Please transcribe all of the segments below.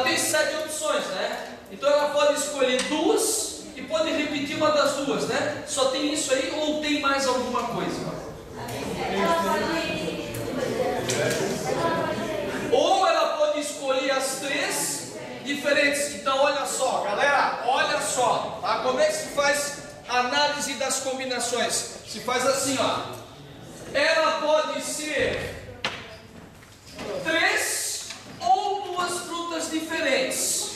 Tem 7 opções, né? Então ela pode escolher duas e pode repetir uma das duas, né? Só tem isso aí ou tem mais alguma coisa? Ou ela pode escolher as três diferentes. Então olha só, galera, olha só, tá? Como é que se faz a análise das combinações? Se faz assim, ó. Ela pode ser 3 ou 2 frutas diferentes,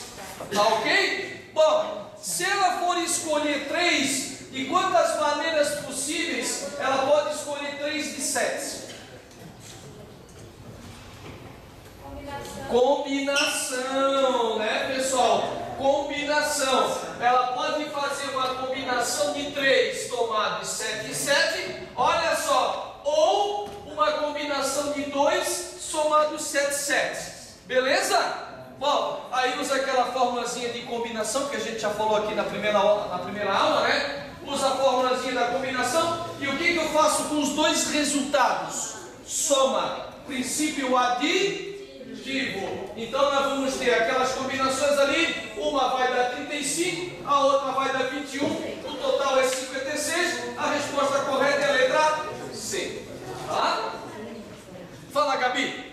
tá ok? Bom, se ela for escolher 3, de quantas maneiras possíveis ela pode escolher 3 de 7? Combinação, né, pessoal? Combinação. Ela pode fazer uma combinação de 3 tomado de 7 de 7, olha só, ou uma combinação de 2 somado 7 7. Beleza? Bom, aí usa aquela formulazinha de combinação que a gente já falou aqui na primeira aula, né? Usa a formulazinha da combinação. E o que eu faço com os dois resultados? Soma, princípio aditivo. Então nós vamos ter aquelas combinações ali. Uma vai dar 35, a outra vai dar 21. O total é 56. A resposta correta é a letra C. Tá? Fala, Gabi.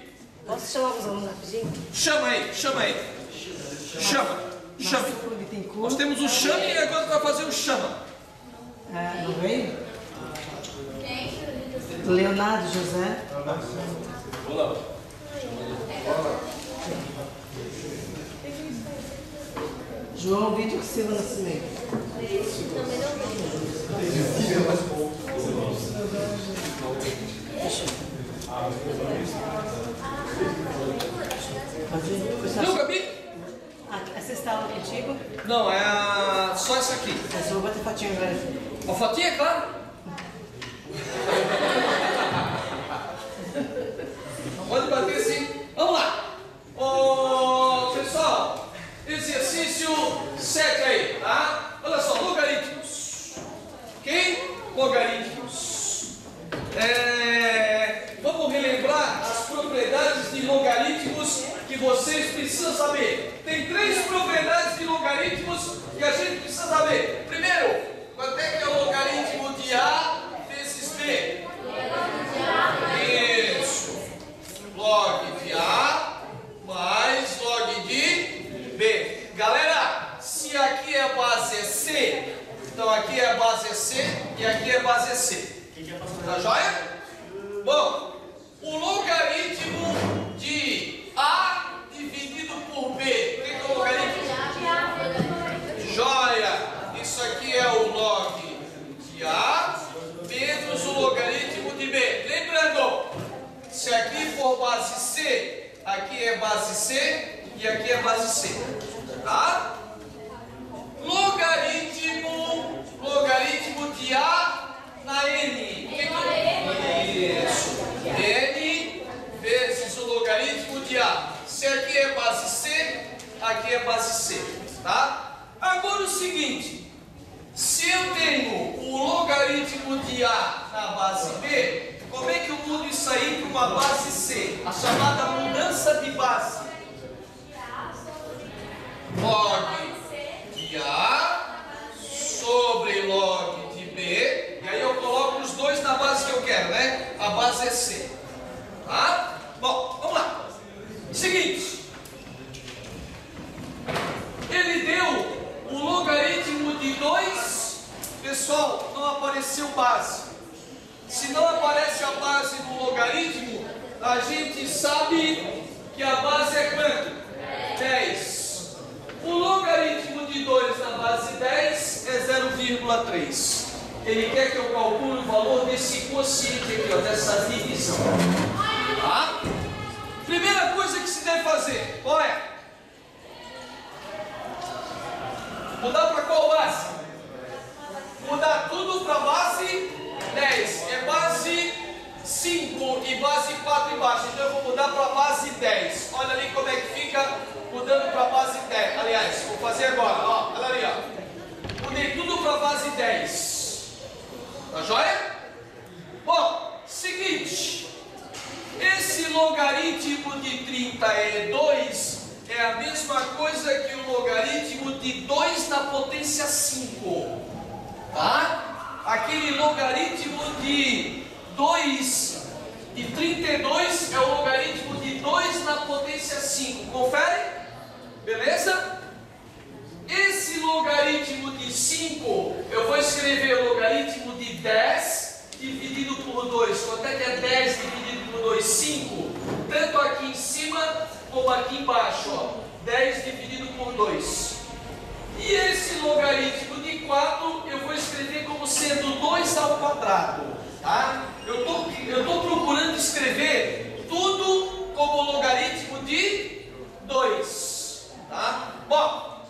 Posso chamar os alunos rapidinho? Chama aí. Chama. Nós temos o chame e agora vai fazer o chama. Não veio? Leonardo José. Olá. João Vitor Silva Nascimento. Não, Gabi? Essa está aula contigo? Não, só essa aqui. Eu só vou bater fotinho agora. A fotinha, é claro. Pode bater sim. Vamos lá. Pessoal, exercício 7 aí, tá? Olha só, logaritmos. Ok? Logaritmos. Vamos relembrar as propriedades de logaritmos que vocês precisam saber. Tem 3 propriedades de logaritmos que a gente precisa saber. Primeiro, quanto é que é o logaritmo de A vezes B? Isso. Log de A mais log de B. Galera, se aqui é base C, então aqui é base C e aqui é base C. Tá joia? Bom, o logaritmo de A dividido por B. O que é o logaritmo? Joia! Isso aqui é o log de A menos o logaritmo de B. Lembrando, se aqui for base C, aqui é base C e aqui é base C. Tá? Logaritmo de A na N. Isso. N vezes o logaritmo de A. Se aqui é base C, aqui é base C. Tá? Agora o seguinte. Se eu tenho o logaritmo de A na base B, como é que eu mudo isso aí para uma base C? A chamada mudança de base. Log de A sobre log de B. E aí eu coloco os dois na base que eu quero, né? A base é C. Tá? Bom, vamos lá. Seguinte. Ele deu o logaritmo de 2. Pessoal, não apareceu base. Se não aparece a base no logaritmo, a gente sabe que a base é quanto? 10. O logaritmo de 2 na base 10 é 0,3. Ele quer que eu calcule o valor desse quociente aqui, ó, dessa divisão. Tá? Primeira coisa que se deve fazer, qual é? Mudar para qual base? Mudar tudo para base 10. É base 5 e base 4 embaixo. Então eu vou mudar para base 10. Olha ali como é que fica mudando para base 10. Aliás, vou fazer agora. Ó, olha ali, ó. Mudei tudo para base 10. Tá joia? Bom, seguinte. Esse logaritmo de 30 é 2. É a mesma coisa que o logaritmo de 2 na potência 5. Tá? Aquele logaritmo de 2 de 32 é o logaritmo de 2 na potência 5. Confere? Beleza? Esse logaritmo de 5, eu vou escrever o logaritmo de 10 dividido por 2. Quanto é que é 10 dividido por 2? 5. Tanto aqui em cima como aqui embaixo. Ó. 10 dividido por 2. E esse logaritmo de 4 eu vou escrever como sendo 2 ao quadrado. Tá? Eu estou procurando escrever tudo como logaritmo de 2. Tá? Bom,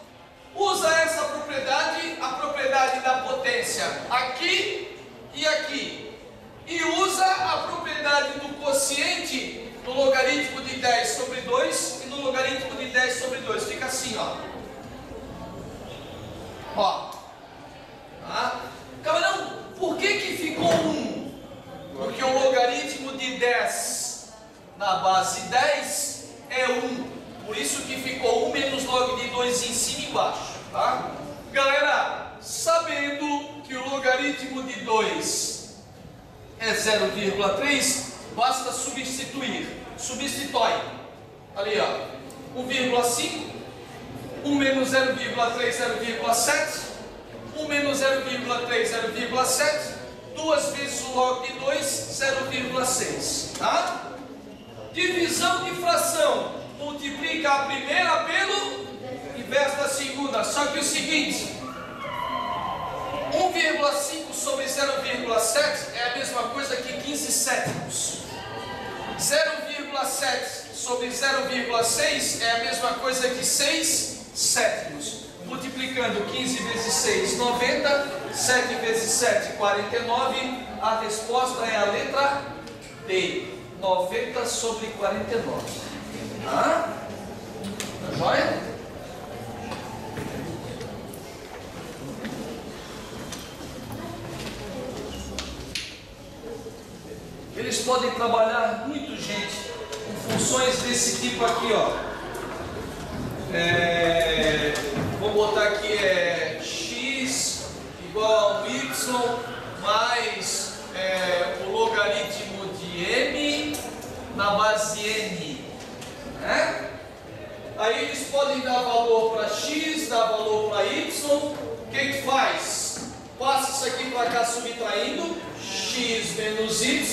usa essa propriedade, a propriedade da potência aqui e aqui. E usa a propriedade do quociente no logaritmo de 10 sobre 2 e no logaritmo de 10 sobre 2. Fica assim, ó. Ó. Tá? Camarão, por que ficou 1? Porque o logaritmo de 10 na base 10 é 1. Por isso que ficou 1 menos log de 2 em cima e embaixo. Tá? Galera, sabendo que o logaritmo de 2 é 0,3, basta substituir. Substitui. Ali, ó. 1,5. 1 menos 0,3, 0,7. 1 menos 0,3, 0,7. 2 vezes o log de 2, 0,6. Tá? Divisão de fração. Multiplica a primeira pelo inverso da segunda. Só que o seguinte: 1,5 sobre 0,7 é a mesma coisa que 15 sétimos. 0,7 sobre 0,6 é a mesma coisa que 6 sétimos. Multiplicando 15 vezes 6, 90. 7 vezes 7, 49. A resposta é a letra D. 90 sobre 49. Tá? Tá joia? Eles podem trabalhar muito, gente, com funções desse tipo aqui, ó. Vou botar aqui x igual a y mais o logaritmo de m na base n. Né? Aí eles podem dar valor para x, dar valor para y. O que faz? Passa isso aqui para cá subtraindo. X menos y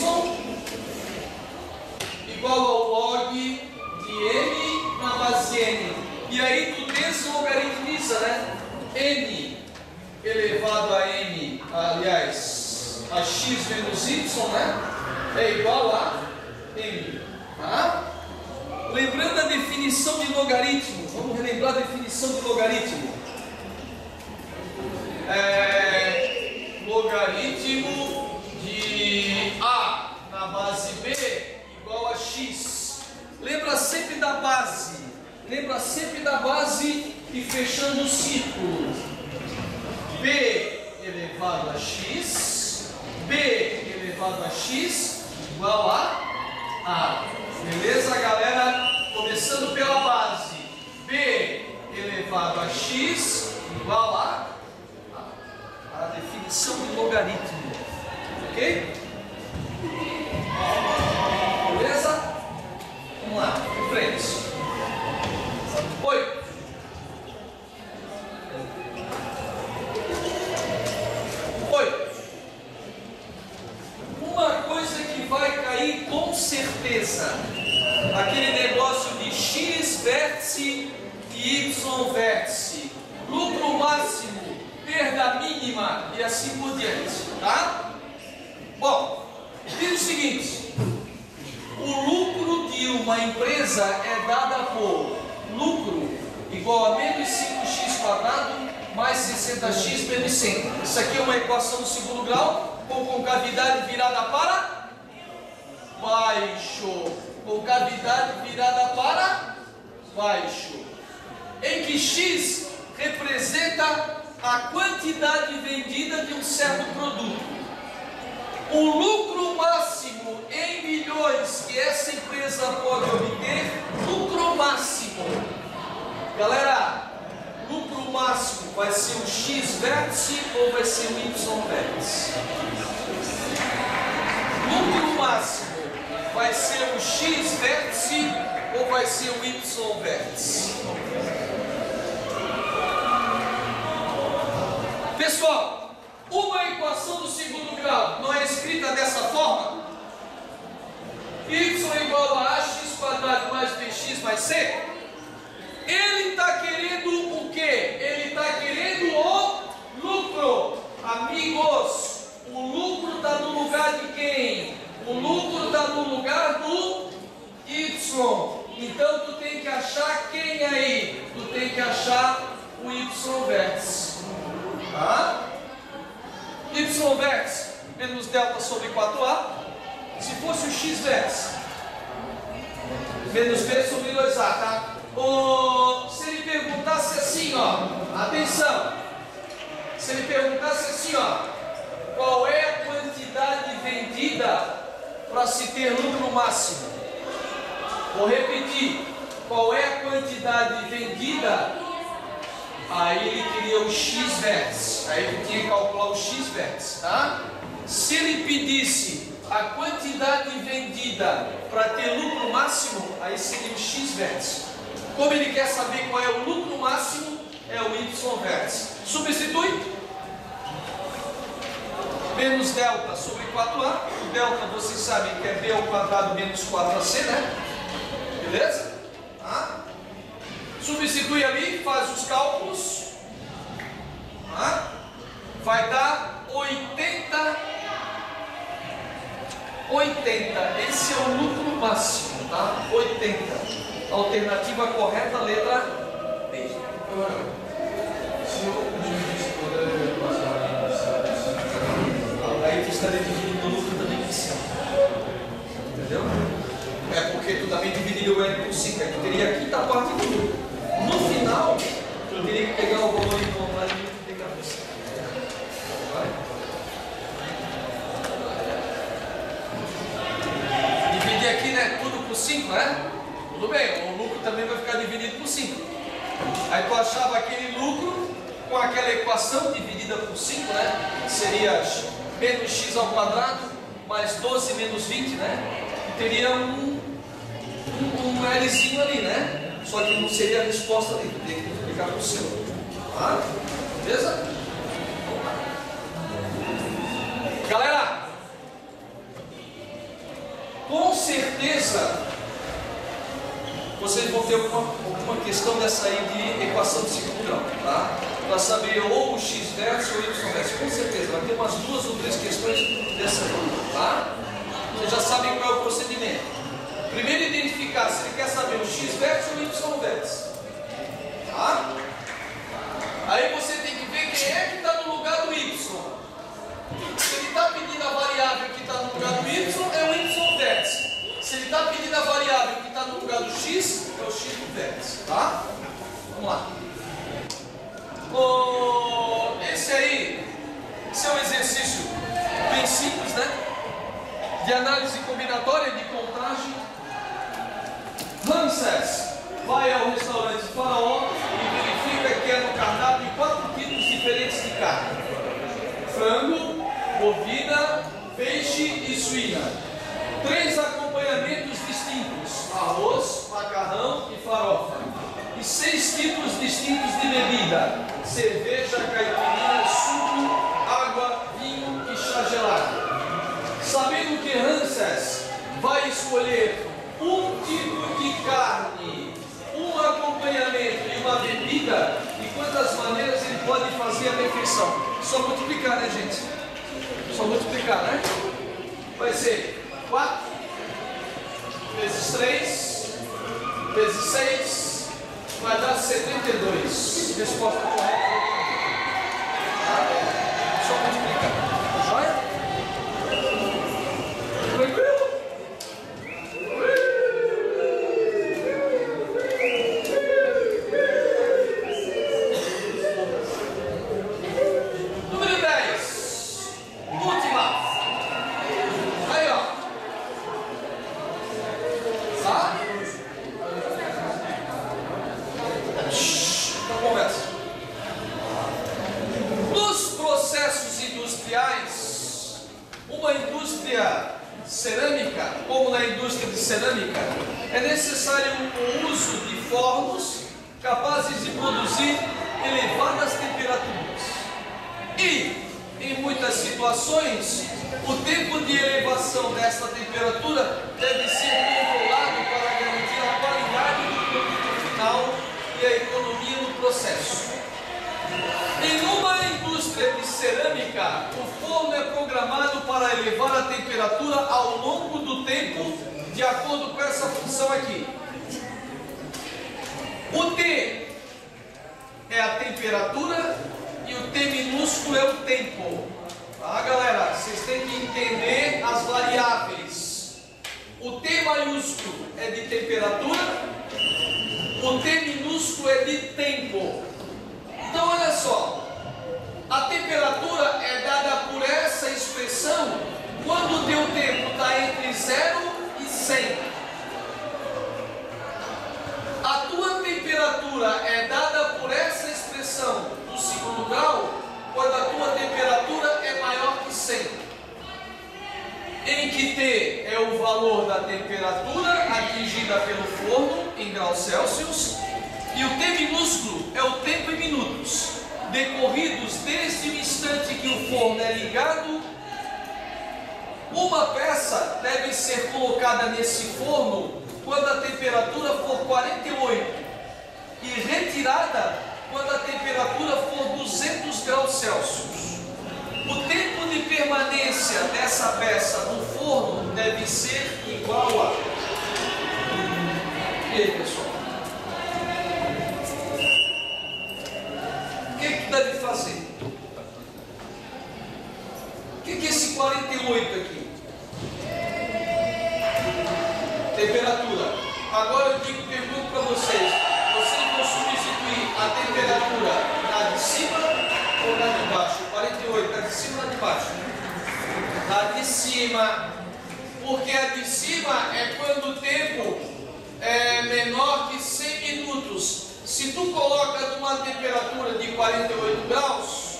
igual ao log de m na base n. E aí tu deslogaritmiza, né? N elevado a m, aliás, a x menos y, né? É igual a m. Tá? Lembrando a definição de logaritmo, vamos relembrar a definição de logaritmo. Logaritmo de a na base b igual a x. Lembra sempre da base. Lembra sempre da base e fechando o círculo. B elevado a x. B elevado a x igual a. Beleza, galera? Começando pela base. B elevado a x igual a definição de logaritmo. Ok? Beleza? Vamos lá, em frente. 8. Uma coisa que vai cair com certeza. Aquele negócio de x vértice e y vértice. Lucro máximo, perda mínima e assim por diante. Tá? Bom, diz o seguinte: o lucro de uma empresa é dada por lucro igual a menos 5x quadrado mais 60x menos 100. Isso aqui é uma equação do segundo grau com concavidade virada para baixo. Concavidade virada para baixo. Em que x representa a quantidade vendida de um certo produto. O lucro máximo em milhões que essa empresa pode obter, lucro máximo, Galera, lucro máximo vai ser o X vértice ou vai ser o Y vértice? Lucro máximo vai ser o X vértice ou vai ser o Y vértice? Pessoal, uma equação do segundo grau não é escrita dessa forma? Y igual a ax quadrado mais bx mais c. Ele está querendo o quê? Ele está querendo o lucro. Amigos, o lucro está no lugar de quem? O lucro está no lugar do Y. Então tu tem que achar quem aí? Tu tem que achar o Y vértice. Tá? Y vértice menos delta sobre 4A. Se fosse o X vértice menos B sobre 2A, tá? Se ele perguntasse assim, ó, atenção, se ele perguntasse assim, ó, qual é a quantidade vendida para se ter lucro máximo? Vou repetir, qual é a quantidade vendida? Aí ele queria o X vértice, aí ele tinha que calcular o X vértice, tá? Se ele pedisse a quantidade vendida para ter lucro máximo, aí seria o X vértice. Como ele quer saber qual é o lucro máximo, é o Y vértice. Substitui. Menos delta sobre 4A. O delta vocês sabem que é B ao quadrado menos 4AC, né? Beleza? Tá? Substitui ali, faz os cálculos. Tá? Vai dar 80. Esse é o lucro máximo, tá? 80. Alternativa correta, letra B. Aí tu estaria dividindo o lucro também por 5. Entendeu? É porque tu também dividiria o N por 5. Aí tu teria a quinta parte do lucro. No final, tu teria que pegar o valor em conta lá e multiplicar por 5. Dividir aqui, né? Tudo por 5, né? Tudo bem, o lucro também vai ficar dividido por 5. Aí tu achava aquele lucro com aquela equação dividida por 5, né? Seria menos x ao quadrado mais 12 menos 20, né? E teria um Lzinho ali, né? Só que não seria a resposta ali, teria que multiplicar por 5. Tá? Beleza? Galera, com certeza vocês vão ter alguma questão dessa aí de equação de segundo grau, tá? Para saber ou o X vértice ou o Y vértice, com certeza, vai ter umas 2 ou 3 questões dessa aí, tá? Vocês já sabem qual é o procedimento. Primeiro identificar se ele quer saber o X vértice ou o Y vértice, tá? Aí você tem que ver quem é que está no lugar do Y. Se ele está pedindo a variável que está no lugar do Y, é o Y vértice. Se ele está pedindo a variável que está no lugar do X, é o X do vértice, tá? Vamos lá. Esse é um exercício bem simples, né? De análise combinatória, de contagem. Ramsés vai ao restaurante Faraó e verifica que é no cardápio 4 tipos diferentes de carne: frango, bovina, peixe e suína. 3 acompanhamentos distintos: arroz, macarrão e farofa. E 6 tipos distintos de bebida: cerveja, caipirinha, suco, água, vinho e chá gelado. Sabendo que Ramsés vai escolher um tipo de carne, um acompanhamento e uma bebida, de quantas maneiras ele pode fazer a refeição? Só multiplicar, né, gente? Só multiplicar, né? Vai ser 4 vezes 3 vezes 6 vai dar 72. Resposta correta. Só multiplicar. Tá joia? Tranquilo? Número 10. Última. Aí, ó. Tá? cerâmica, é necessário o uso de fornos capazes de produzir elevadas temperaturas. E, em muitas situações, o tempo de elevação desta temperatura deve ser controlado para garantir a qualidade do produto final e a economia no processo. Em uma indústria de cerâmica, o forno é programado para elevar a temperatura ao longo do tempo, de acordo com essa função aqui. O T é a temperatura e o T minúsculo é o tempo. Tá, galera? Vocês têm que entender as variáveis. O T maiúsculo é de temperatura, o T minúsculo é de tempo. Então, olha só, a temperatura é dada por essa expressão quando o teu tempo está entre 0 e 100. A tua temperatura é dada por essa expressão do segundo grau quando a tua temperatura é maior que 100. Em que T é o valor da temperatura atingida pelo forno em graus Celsius, e o T minúsculo é o tempo em minutos, decorridos desde o instante que o forno é ligado. Uma peça deve ser colocada nesse forno quando a temperatura for 48 e retirada quando a temperatura for 200 graus Celsius. O tempo de permanência dessa peça no forno deve ser igual a... E aí, pessoal? O que deve fazer? O que é esse 48 aqui? Temperatura. Agora eu pergunto para vocês: vocês vão substituir a temperatura na de cima ou na de baixo? 48, na de cima ou na de baixo? Na de cima. Porque a de cima é quando o tempo é menor que 100 minutos. Se tu coloca numa temperatura de 48 graus,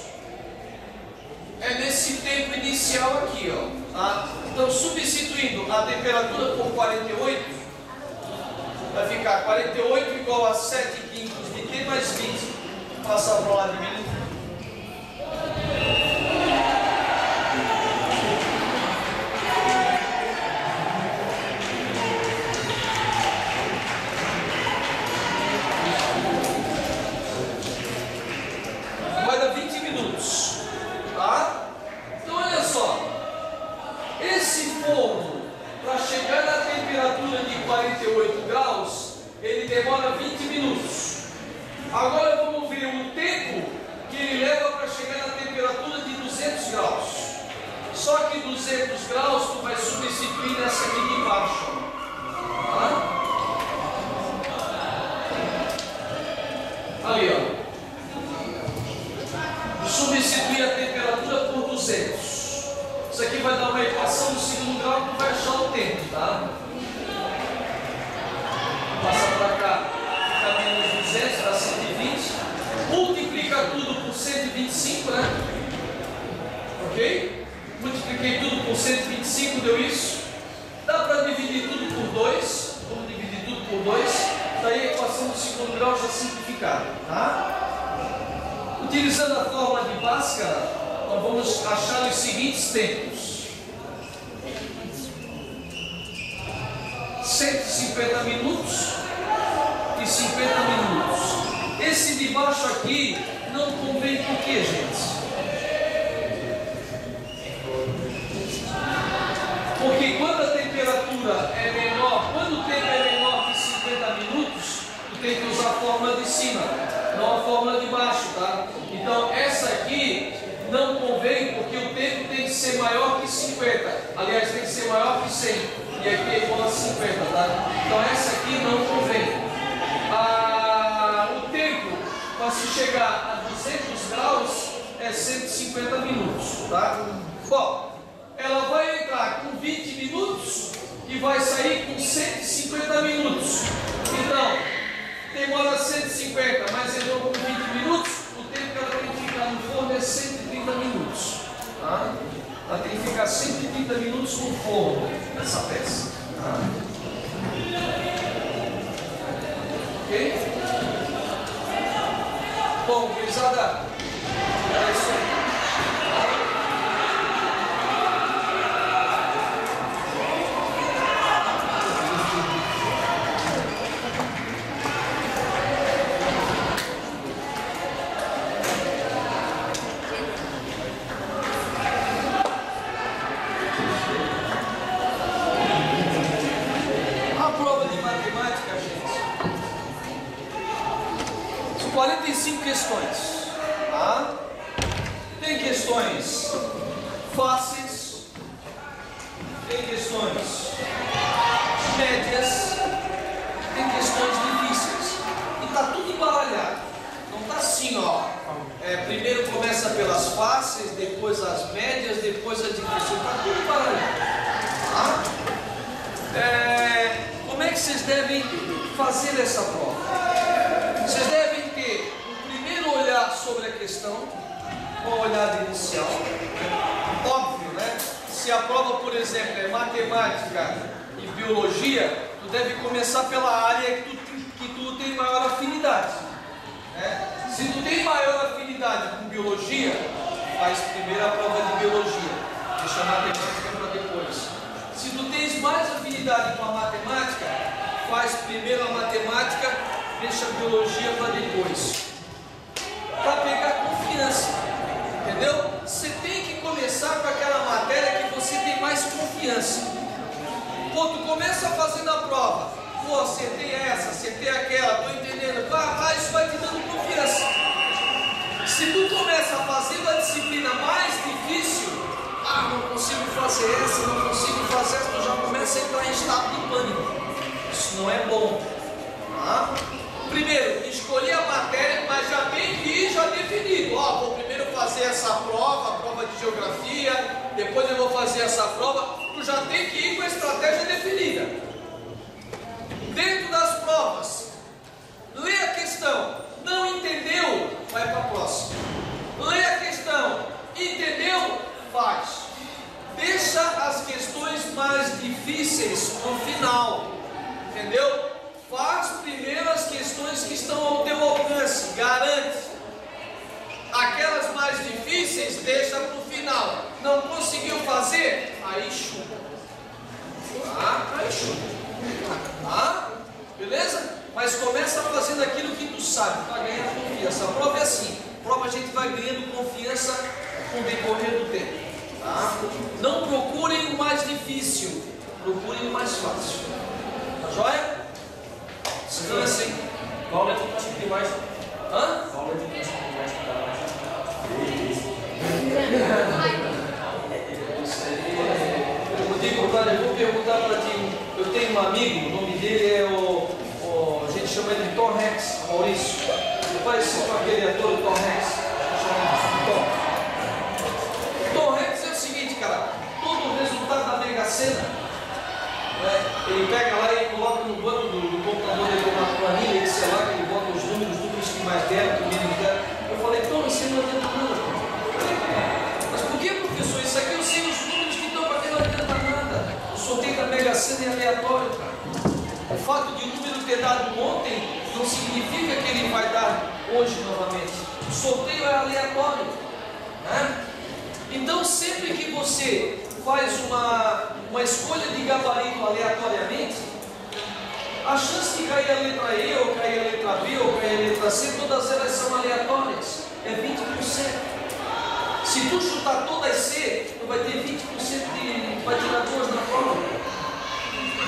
é nesse tempo inicial aqui, ó, tá? Então, substituindo a temperatura por 48, vai ficar 48 igual a 7 quintos de T mais 20. Vou passar para o lado de mim. Vai dar 20 minutos, tá? Então, olha só. Esse forno, para chegar na temperatura de 48 graus, ele demora 20 minutos. Agora vamos ver o tempo que ele leva para chegar na temperatura de 200 graus. Só que 200 graus tu vai substituir nessa aqui de baixo. Tá? Ali, ó. Substituir a temperatura por 200. Isso aqui vai dar uma equação do segundo grau que vai achar o tempo, tá? Passa para cá, fica menos 200, dá 120. Multiplica tudo por 125, né? Ok? Multipliquei tudo por 125, deu isso. Dá para dividir tudo por 2. Vamos dividir tudo por 2. Daí a equação do segundo grau já simplificada, tá? Utilizando a fórmula de Bhaskara, nós vamos achar os seguintes tempos: 150 minutos e 50 minutos. Esse de baixo aqui não convém por quê, gente? Porque quando a temperatura é menor, quando o tempo é menor que 50 minutos, tu tem que usar a fórmula de cima, não a fórmula de baixo, tá? Então essa aqui não convém porque o tempo tem que ser maior que 50. Aliás, tem que ser maior que 100. E aqui é igual a 50, tá? Então essa aqui não convém. O tempo para se chegar a 200 graus é 150 minutos, tá? Bom, ela vai entrar com 20 minutos e vai sair com 150 minutos. Então, demora 150, mas entrou com 20 minutos, o tempo que ela tem que ficar no forno é 130 minutos. Tá? Ela tem que ficar 130 minutos no forno, essa peça. Tá? Ok? Bom, gurizada, é isso aí. A prova de matemática, gente, são 45 questões, tá? Tem questões fáceis, tem questões médias, tem questões difíceis, e tá tudo embaralhado, não tá assim, ó, primeiro começa pelas fáceis, depois as médias, depois as difíceis, tá tudo embaralhado, tá? Como é que vocês devem fazer essa prova? Vocês devem ter um primeiro olhar sobre a questão, uma olhada inicial. Óbvio, né? Se a prova, por exemplo, é matemática e biologia, tu deve começar pela área que tu tem maior afinidade, né? Se tu tem maior afinidade com biologia, faz primeiro a prova de biologia, deixa a matemática para depois. Se tu tens mais afinidade com a matemática, faz primeiro a matemática, deixa a biologia para depois. Para pegar confiança, entendeu? Você tem que começar com aquela matéria que você tem mais confiança. Pô, tu começa fazendo a prova, pô, acertei essa, acertei aquela, tô entendendo, isso vai te dando confiança. Se tu começa fazendo a disciplina mais difícil, não consigo fazer essa, não consigo fazer essa, tu já começa a entrar em estado de pânico. Isso não é bom, tá? Primeiro, escolher a matéria, mas já tem que ir já definido. Vou primeiro fazer essa prova, a prova de geografia, depois eu vou fazer essa prova. Tu já tem que ir com a estratégia definida. Dentro das provas, lê a questão, não entendeu, vai para a próxima. Lê a questão, entendeu, faz. Deixa as questões mais difíceis no final, entendeu? Faz primeiro as questões que estão ao teu alcance, garante. Aquelas mais difíceis deixa para o final. Não conseguiu fazer? Aí chuta. Aí chuta. Tá? Beleza? Mas começa fazendo aquilo que tu sabe, para ganhar confiança. A prova é assim. A prova a gente vai ganhando confiança com o decorrer do tempo. Tá? Não procurem o mais difícil, procurem o mais fácil. Tá joia? Se não é assim. Qual é o tipo de mais? Hã? Qual é o tipo de mais que dá mais? Eu vou perguntar para ti. Eu tenho um amigo, o nome dele é a gente chama ele de Tom Hanks, Maurício. Ele parece com aquele ator Tom Hanks. Tom Hanks é o seguinte, cara. Todo o resultado da Mega Sena, ele pega lá e coloca no banco do computador dele uma planilha, sei lá, que ele bota os números que mais deram, que menos deram. Eu falei, Tom, isso não adianta nada. Mas por que, professor? Isso aqui eu sei os números que estão para que não adianta nada. O sorteio da Mega Sena é aleatório, cara. O fato de o número ter dado ontem não significa que ele vai dar hoje novamente. O sorteio é aleatório, né? Então, sempre que você faz uma escolha de gabarito aleatoriamente, a chance de cair a letra E, ou cair a letra B, ou cair a letra C, todas elas são aleatórias, é 20%. Se tu chutar todas C, tu vai ter 20% vai tirar 2 na prova.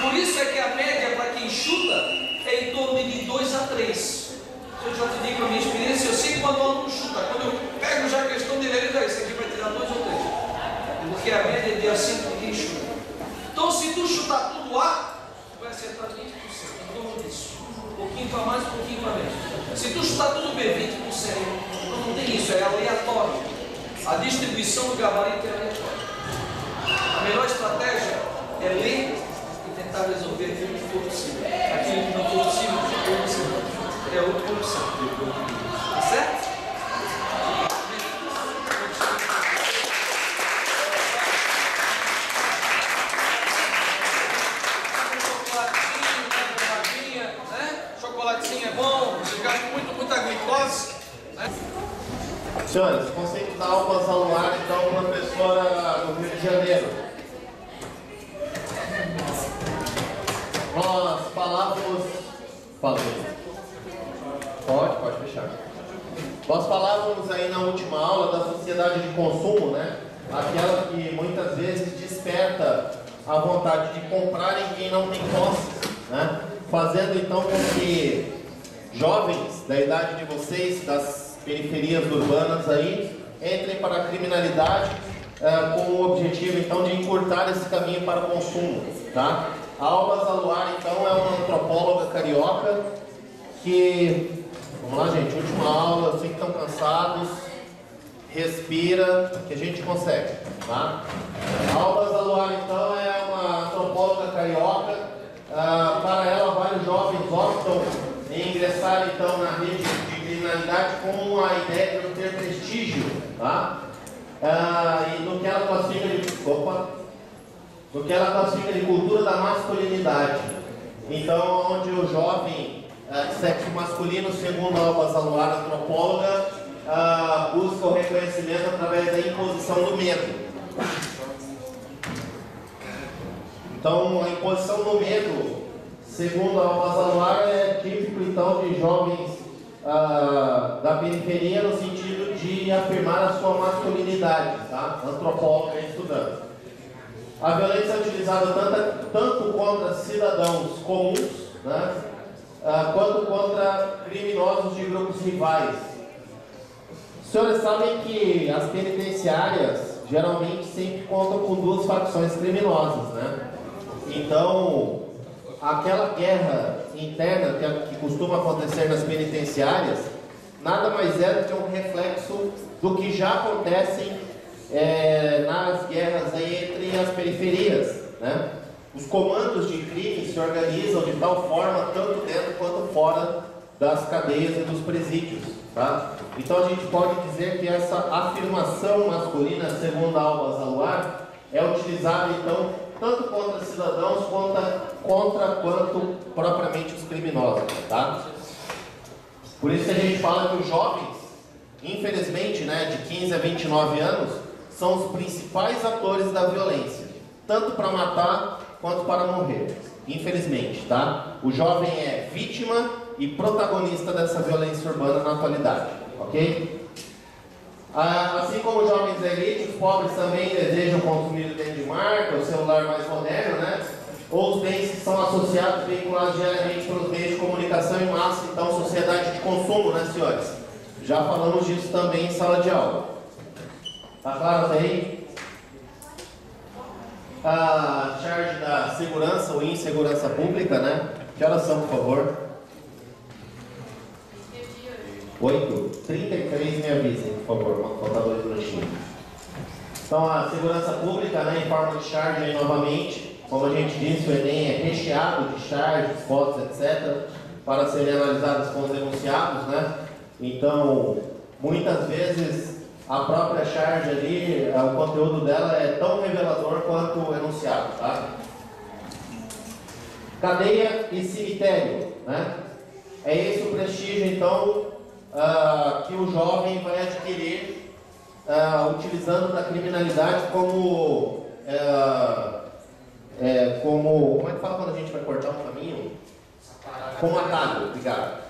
Por isso é que a média para quem chuta é em torno de 2 a 3. Eu já te digo a minha experiência, eu sei que quando o aluno chuta, quando eu pego já a questão de ler, isso aqui vai tirar 2 ou 3. Porque a média é de assim para quem chuta. Então, se tu chutar tudo A, tu vai acertar 20%, em torno disso. Um pouquinho para mais, um pouquinho para menos. Se tu chutar tudo B, 20%. Então não tem isso, é aleatório. A distribuição do gabarito é aleatória. A melhor estratégia é ler e tentar resolver aquilo que for possível. Aquilo que não for possível, é outra opção. Tá certo? Senhores, conceito da Albas Aluar, então, professora do Rio de Janeiro. Nós falávamos... Pode fechar. Nós falávamos aí na última aula da sociedade de consumo, né? Aquela que muitas vezes desperta a vontade de comprar em quem não tem posse, né? Fazendo então com que jovens da idade de vocês, das periferias urbanas aí, entrem para a criminalidade com o objetivo então de encurtar esse caminho para o consumo, tá? A Albas Aluar então é uma antropóloga carioca que, vamos lá gente, última aula, eu sei que estão cansados, respira, que a gente consegue, tá? A Albas Aluar então é uma antropóloga carioca, para ela vários jovens optam em ingressar então na rede de criminalidade com a ideia de não ter prestígio, tá? E no que ela classifica de cultura da masculinidade. Então, onde o jovem sexo masculino, segundo a Albas Aluar, antropóloga, busca o reconhecimento através da imposição do medo. Então, a imposição do medo, segundo a Albas Aluar, é típico então de jovens da periferia no sentido de afirmar a sua masculinidade, tá? Antropóloga e estudante. A violência é utilizada tanto contra cidadãos comuns, né, quanto contra criminosos de grupos rivais. Os senhores sabem que as penitenciárias geralmente sempre contam com duas facções criminosas, né? Então, aquela guerra interna que costuma acontecer nas penitenciárias nada mais é do que um reflexo do que já acontecem nas guerras aí entre as periferias, né? Os comandos de crime se organizam de tal forma, tanto dentro quanto fora das cadeias e dos presídios, tá? Então a gente pode dizer que essa afirmação masculina, segundo a Albas Aluar, é utilizada então tanto contra cidadãos quanto propriamente os criminosos, tá? Por isso que a gente fala que os jovens, infelizmente, né, de 15 a 29 anos, são os principais atores da violência, tanto para matar quanto para morrer, infelizmente, tá? O jovem é vítima e protagonista dessa violência urbana na atualidade, ok? Assim como os jovens da elite, os pobres também desejam consumir o bem de marca, o celular mais moderno, né? Ou os bens que são associados, vinculados diariamente pelos meios de comunicação em massa, então sociedade de consumo, né, senhores? Já falamos disso também em sala de aula. Tá claro até aí? A charge da segurança ou insegurança pública, né? Que horas são, por favor? 8h33, me avisem, por favor, falta 2 minutinhos. Então, a segurança pública, né, em forma de charge, aí, novamente, como a gente disse, o Enem é recheado de charges, fotos, etc., para serem analisadas com os enunciados, né? Então, muitas vezes, a própria charge ali, o conteúdo dela é tão revelador quanto o enunciado, tá? Cadeia e cemitério, né? É esse o prestígio, então, que o jovem vai adquirir utilizando da criminalidade como como é que fala quando a gente vai cortar um caminho? Como atalho, obrigado.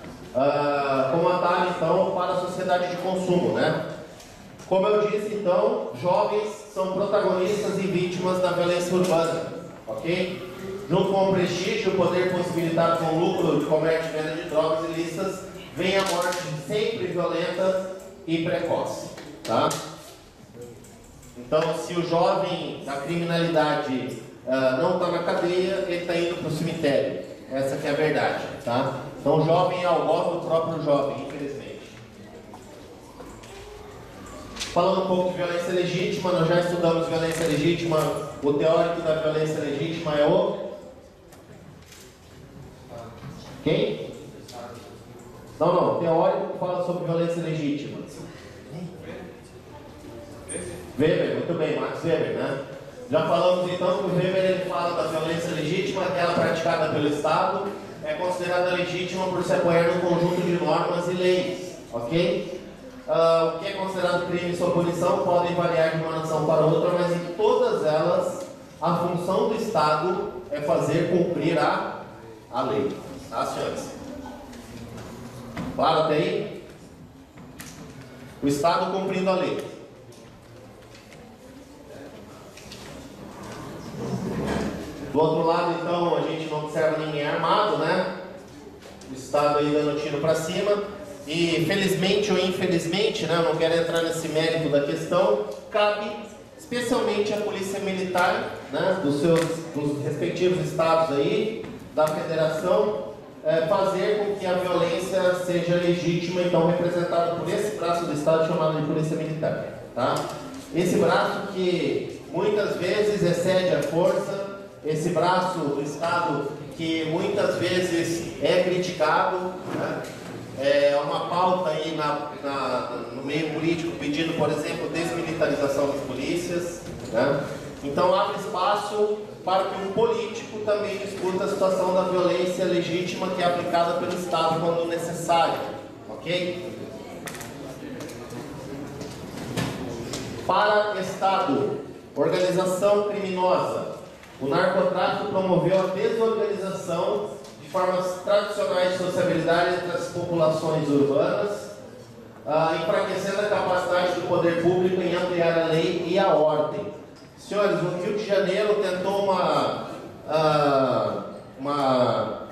Como atalho, então, para a sociedade de consumo, né? Como eu disse, então, jovens são protagonistas e vítimas da violência urbana, ok? Junto com o prestígio, o poder possibilitado com o lucro de comércio e venda de drogas ilícitas, vem a morte sempre violenta e precoce, tá? Então, se o jovem da criminalidade não está na cadeia, ele está indo para o cemitério. Essa que é a verdade, tá? Então, o jovem é algoz do próprio jovem, infelizmente. Falando um pouco de violência legítima, nós já estudamos violência legítima. O teórico da violência legítima é o... Quem? Não, o teórico fala sobre violência legítima. Weber, muito bem, Max Weber, né? Já falamos então que o Weber ele fala da violência legítima, aquela praticada pelo Estado, é considerada legítima por se apoiar num conjunto de normas e leis, ok? o que é considerado crime e sua punição podem variar de uma nação para outra, mas em todas elas a função do Estado é fazer cumprir a lei. Tá, senhores? Claro até aí? O Estado cumprindo a lei. Do outro lado, então, a gente não observa ninguém armado, né? O Estado aí dando tiro para cima. E felizmente ou infelizmente, né, eu não quero entrar nesse mérito da questão, cabe especialmente à Polícia Militar, né, dos respectivos estados aí, da federação, fazer com que a violência seja legítima, então representada por esse braço do Estado chamado de Polícia Militar. Tá? Esse braço que muitas vezes excede a força, esse braço do Estado que muitas vezes é criticado, né? É uma pauta aí no meio político pedindo, por exemplo, desmilitarização das polícias, né? Então abre espaço para que um político também discuta a situação da violência legítima que é aplicada pelo Estado quando necessário, ok? Para Estado, organização criminosa, o narcotráfico promoveu a desorganização de formas tradicionais de sociabilidade entre as populações urbanas, enfraquecendo a capacidade do poder público em ampliar a lei e a ordem. Senhores, o Rio de Janeiro tentou uma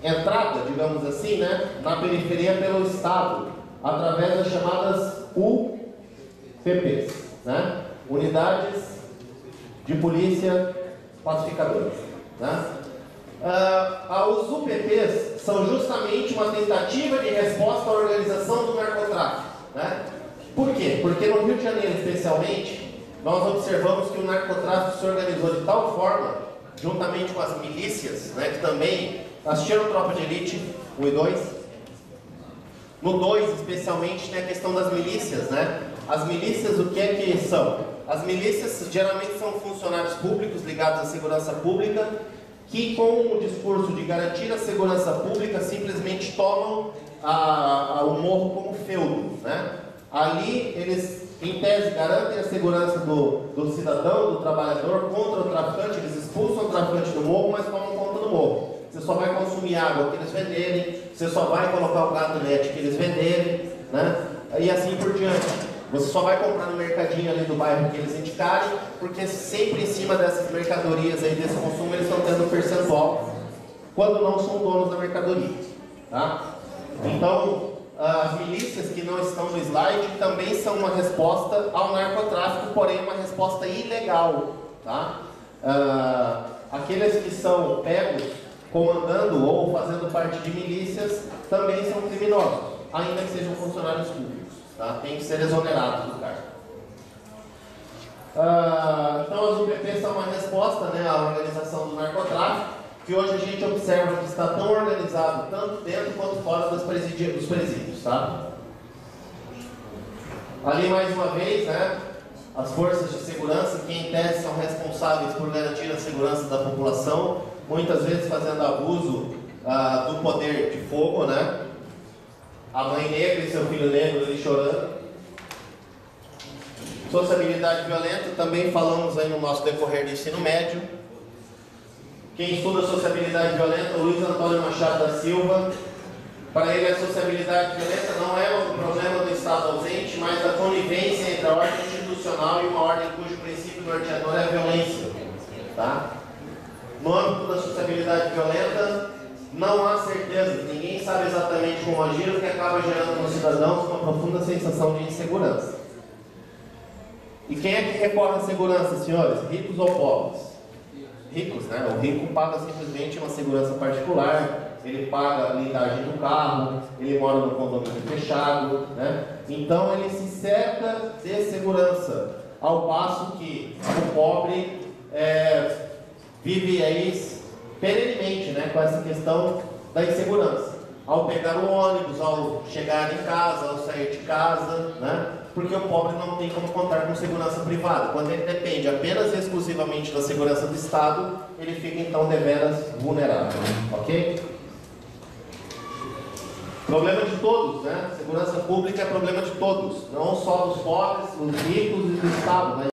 entrada, digamos assim, né, na periferia pelo Estado, através das chamadas UPPs, né, Unidades de Polícia Pacificadoras, né? Os UPPs são justamente uma tentativa de resposta à organização do narcotráfico, né? Por quê? Porque no Rio de Janeiro, especialmente, nós observamos que o narcotráfico se organizou de tal forma, juntamente com as milícias, né, que também assistiram Tropa de Elite 1 e 2. No 2, especialmente, tem a questão das milícias, né? As milícias, o que é que são? As milícias geralmente são funcionários públicos ligados à segurança pública, que com o discurso de garantir a segurança pública simplesmente tomam o morro como feudo, né? Ali eles, em tese, garantem a segurança do cidadão, do trabalhador contra o traficante, eles expulsam o traficante do morro, mas tomam conta do morro. Você só vai consumir água que eles venderem, você só vai colocar o gatonete que eles venderem, né? E assim por diante. Você só vai comprar no mercadinho ali do bairro que eles indicarem, porque sempre em cima dessas mercadorias aí, desse consumo, eles estão tendo um percentual, quando não são donos da mercadoria. Tá? Então, as milícias que não estão no slide também são uma resposta ao narcotráfico, porém uma resposta ilegal. Tá? Aqueles que são pegos comandando ou fazendo parte de milícias também são criminosos, ainda que sejam funcionários públicos. Tá? Tem que ser exonerado do cargo. Então as UPPs são uma resposta, né, à organização do narcotráfico, que hoje a gente observa que está tão organizado, tanto dentro quanto fora dos presídios. Tá? Ali mais uma vez, né, as forças de segurança, que em tese são responsáveis por garantir a segurança da população, muitas vezes fazendo abuso do poder de fogo, né? A mãe negra e seu filho negro ali chorando. Sociabilidade violenta, também falamos aí no nosso decorrer do ensino médio. Quem estuda sociabilidade violenta, Luiz Antônio Machado da Silva. Para ele, a sociabilidade violenta não é um problema do Estado ausente, mas da conivência entre a ordem institucional e uma ordem cujo princípio norteador é a violência. Tá? No âmbito da sociabilidade violenta, não há certeza, ninguém sabe exatamente como agir, o que acaba gerando nos cidadãos uma profunda sensação de insegurança. E quem é que recorre à segurança, senhores? Ricos ou pobres? Ricos, né? O rico paga simplesmente uma segurança particular, ele paga a blindagem do carro, ele mora no condomínio fechado, né? Então ele se cerca de segurança, ao passo que o pobre vive aí perenemente, né, com essa questão da insegurança. Ao pegar o ônibus, ao chegar em casa, ao sair de casa, né? Porque o pobre não tem como contar com segurança privada. Quando ele depende apenas e exclusivamente da segurança do Estado, ele fica então deveras vulnerável. Ok? Problema de todos, né? Segurança pública é problema de todos, não só dos pobres, dos ricos e do Estado, mas